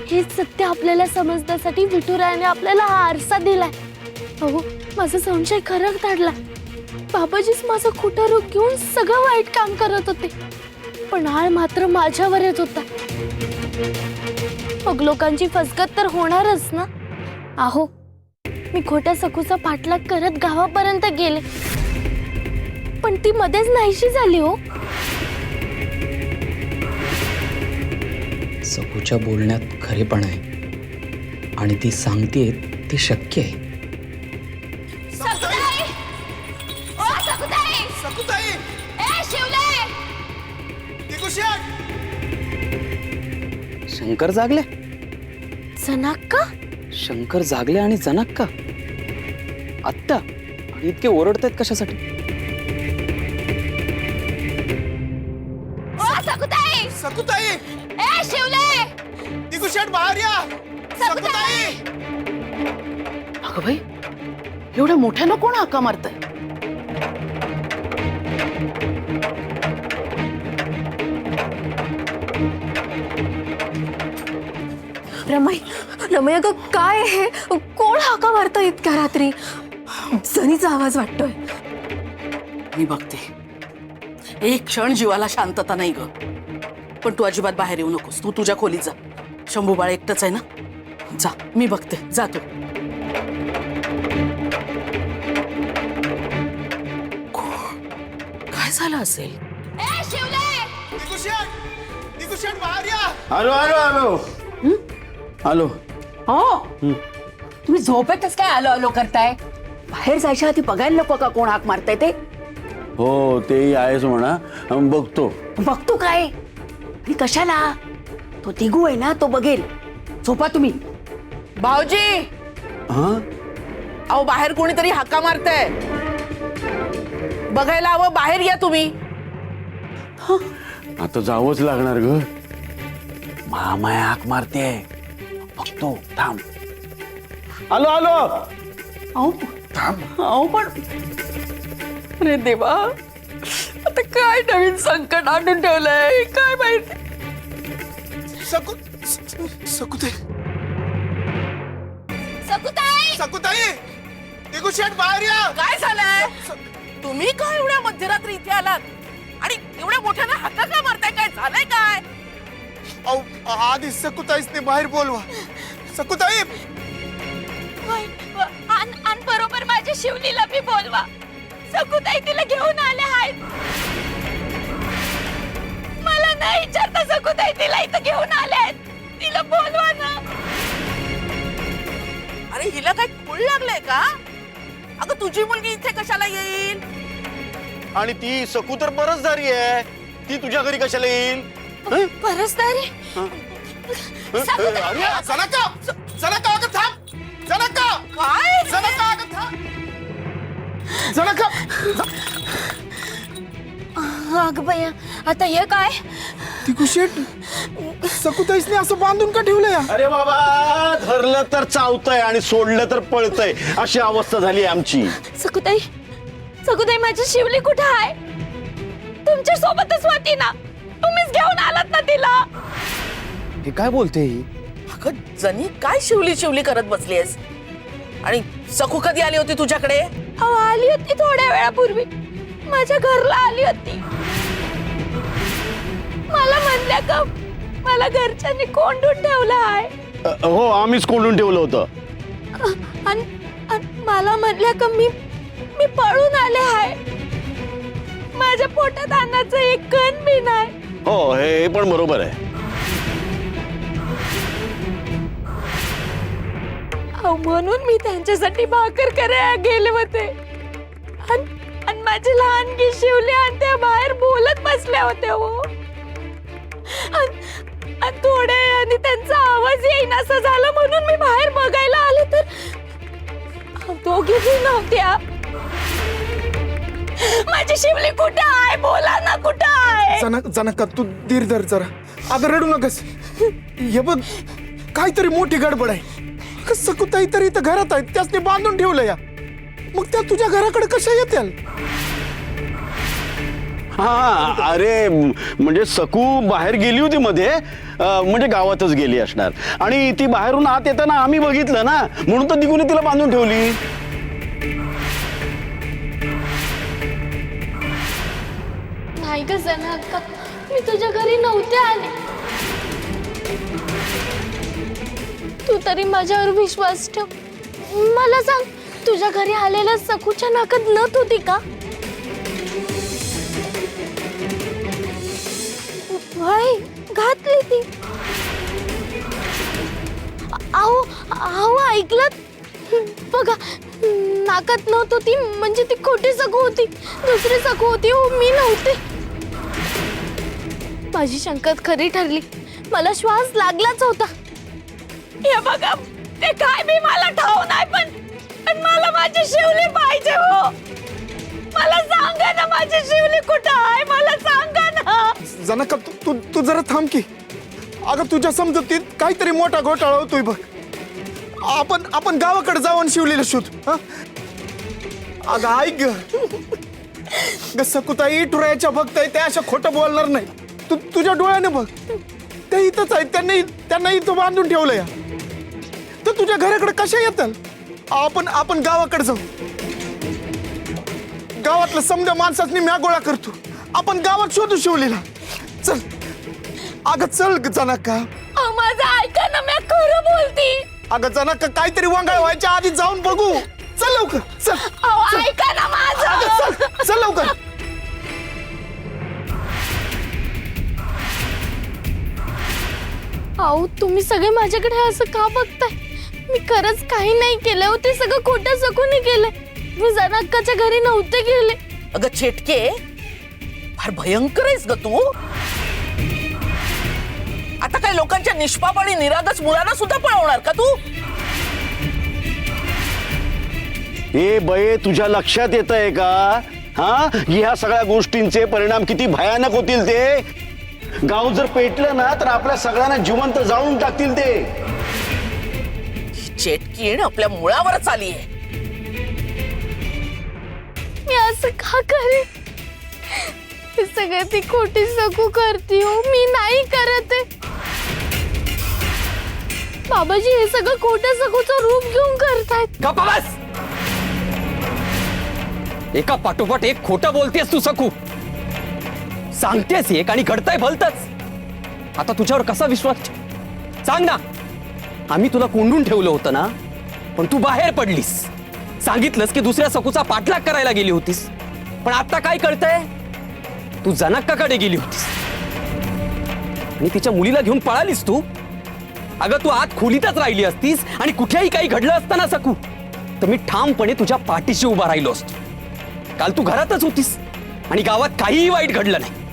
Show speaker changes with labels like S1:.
S1: हे सत्य आपल्याला समजण्यासाठी विठुरायाने आपल्याला हा आरसा दिलाय। अहो, माझा संशय खरं ठरला। बाबाजीच माझं खोटं रूप घेऊन सगळं वाईट काम करत होते, पण आळ मात्र माझ्यावर येत होता। मग लोकांची फसगत तर होणारच ना। अहो, मी खोट्या सखूचा पाठलाग करत गावापर्यंत गेले, पण ती मध्येच नाहीशी झाली हो।
S2: सखूच्या बोलण्यात खरेपणा आहे आणि ती सांगते ते शक्य आहे। शंकर जागले?
S1: जनाक का?
S2: शंकर जागले आणि जनाक का? आत्ता आणि इतके ओरडतायत कशासाठी?
S3: सकुताई! ए शिवले! दिगुशेट बाहेर या! सकुताई!
S4: अगं भाई, एवढ्या मोठ्यानं कोण हाका मारतंय?
S1: रमाई, रमाई, अगं काय हे? कोण हाका मारतं इतक्या रात्री? जनीचा आवाज वाटतोय।
S4: मी बघते। एक क्षण जीवाला शांतता नाही ग, पण तू अजिबात बाहेर येऊ नकोस। तू तुझ्या खोलीत जा। शंभू बाळ एकटंच आहे ना? जा, मी बघते। जा तू। काय झालं असेल?
S3: ए शिवले! दिगुशेट बाहेर या!
S5: आलो आलो आलो आलो।
S6: हो, तुम्ही झोपेतच काय आलो आलो करताय? बाहेर जायच्या आधी बघायला नको का कोण हाक मारताय ते?
S5: हो, तेही आहेच म्हणा, बघतो।
S6: बघतो काय आणि कशाला? तो तिघू आहे ना, तो बघेल। झोपा तुम्ही।
S4: भाऊजी,
S5: हा,
S4: अहो बाहेर कोणीतरी हाका मारतंय, बघायला हवं। बाहेर या तुम्ही।
S5: आता जावंच लागणार ग। मामाय हाक मारते, बघतो। थांब। आलो आलो।
S4: अहो अहो, पण अरे देवा, आता काय नवीन संकट आणून ठेवलंय काय माहिती?
S3: सकुताई!
S1: सकुताई!
S3: सकुताई! दिगुशेट बाहेर या!
S4: काय झालंय? तुम्ही काय एवढ्या मध्यरात्री इथे आलात आणि एवढ्या मोठ्यानं हाका का मारताय? काय झालंय काय?
S3: आधी सकुताईसने बाहेर बोलवा। सकुताई!
S1: आणि बरोबर माझ्या शिवलीला बी बोलवा। सकुताई तिला घेऊन आले आहेत। मला नाही विचारता सकुताई तिला इथं घेऊन आले आहेत। तिला बोलवा ना।
S4: अरे हिला काय खूळ लागलंय का? अगं तुझी मुलगी इथे कशाला येईल?
S5: आणि ती सकू तर परसदारी आहे, ती तुझ्या घरी कशाला येईल?
S1: परसदारी?
S3: अरे जनाका! जनाका अगं थांब! जनाका!
S4: काय?
S3: जनाका अगं थांब! जनाका!
S1: अग बया, आता हे काय?
S3: दिगुशेट, सकुताईसने असं बांधून का ठेवलंय?
S5: अरे बाबा, धरलं तर चावतंय आणि सोडलं तर पळतंय, अशी अवस्था झाली आमची।
S1: सकुताई, सकुताई, माझी शिवली कुठे आहे? तुमच्या सोबतच होती ना? तुम्हीच घेऊन आलात ना तिला?
S5: हे काय बोलते ही?
S4: अगं जनी, काय शिवली शिवली करत बसलीयस? आणि सखू कधी आली होती तुझ्याकडे?
S1: अहो, आली होती थोड्या वेळापूर्वी। माझ्या घरला आली होती। मला म्हणल्या का मला घरच्यांनी कोंडून ठेवलं आहे।
S5: हो, आम्हीच कोंडून ठेवलं होतं।
S1: आणि मला म्हणल्या का मी पळून आले आहे। माझ्या पोटात अन्नाचं एक कण बी नाही।
S5: हो, हे पण बरोबर आहे।
S1: म्हणून मी त्यांच्यासाठी भाकर करायला गेले होते। आणि माझी लहानगी शिवली आणि त्या बाहेर बोलत बसल्या होत्या हो। आणि थोड्या आणि त्यांचा आवाज येईनासा झाला, म्हणून मी बाहेर बघायला आले तर दोघी बी नव्हत्या। माझी शिवली कुठे आहे? बोला ना, कुठे आहे?
S3: जनाका, तू धीर धर जरा। आता रडू नकस। हे बघ, काहीतरी मोठी गडबड आहे। सकुताई तरी इथं घरात आहेत, त्यासने बांधून ठेवलं या। मग त्या तुझ्या घराकडे कशा येतील?
S5: हा अरे म्हणजे सकू बाहेर गेली होती मध्ये, म्हणजे गावातच गेली असणार आणि ती बाहेरून आत येताना आम्ही बघितलं ना, म्हणून तर दिगूने तिला बांधून ठेवली.
S1: नाही ग जनाक्का, मी तुझ्या घरी नव्हते आले. तू तरी माझ्यावर विश्वास ठेव. मला सांग, तुझ्या घरी आलेल्या सकूच्या नाकात नथ होती का? वय घातली ती. अहो अहो ऐकलं बघा, नाकात नथ होती म्हणजे ती खोटी सकू होती, दुसरी सकू होती. हो मी नव्हते. माझी शंका खरी ठरली. मला श्वास लागलाच होता. हे बघा, ते काय बी मला ठाऊ नाही, पण मला माझी शिवली पाहिजे. हो मला सांगा ना, माझी शिवली कुठं आहे, मला सांगा ना.
S3: जनका तू तू जरा थांब की. अगं तुझ्या समजुतीत काहीतरी मोठा घोटाळा होतोय बघ. आपण गावाकडे जाऊन शिवलेलं शोध. अगं ऐक ग, सकुताई टुरायच्या बघताय त्या अशा खोटं बोलणार नाही. तू तुझ्या डोळ्याने बघ, ते इथंच आहेत. त्यांना इथं बांधून ठेवलंय. तर तुझ्या घराकडे कशा येतात? आपण गावाकडे जाऊ. गावातलं समजा माणसाच म्या गोळा करतो. आपण गावात शोधू शिवलेला. चल अगं चल जनका.
S1: माझं ऐका ना, मी खरं बोलती.
S3: अगं जनका, काहीतरी वांगाळ व्हायच्या आधी जाऊन बघू. चल लवकर चल.
S1: ऐका ना माझं.
S3: अगं चल चल लवकर.
S1: अहो तुम्ही सगळे माझ्याकडे असं का बघताय? मी खरंच काही नाही केलं. हो ते सगळं खोटं सकून केलंय. मी जनकाच्या घरी नव्हते गेले.
S4: अगं चेटके, फार भयंकर आहेस ग तू. आता काय लोकांच्या निष्पाप आणि निरागस मुलांना सुद्धा पळवणार का तू?
S5: ए बये, तुझ्या लक्षात येत आहे का हा, ह्या सगळ्या गोष्टींचे परिणाम किती भयानक होतील ते? गाव जर पेटलं ना तर आपल्या सगळ्यांना जिवंत जाळून टाकतील ते.
S4: चेटकीण आपल्या मुळावरच आली आहे.
S1: मी असं का करे? हे सगळं ती खोटी सकू करते. हो मी नाही करत आहे. बाबाजी हे सगळं खोटं सकूचं रूप घेऊन करतायत.
S2: गप्प बस. एका पाठोपाठ एक खोटं बोलतेस तू सकू. सांगतेस एक आणि घडतंय भलतच. आता तुझ्यावर कसा विश्वास सांग ना. आम्ही तुला कोंडून ठेवलं होतं ना, पण तू बाहेर पडलीस. सांगितलंस की दुसऱ्या सकूचा पाठलाग करायला गेली होतीस. पण आता काय कळतंय, तू जनकाकडे गेली होतीस आणि तिच्या मुलीला घेऊन पळालीस तू. अगं तू आत खोलीतच राहिली असतीस आणि कुठेही काही घडलं असतं ना सकू, तर मी ठामपणे तुझ्या पाठीशी उभा राहिलो असतो. काल तू घरातच होतीस आणि गावात काहीही वाईट घडलं नाही.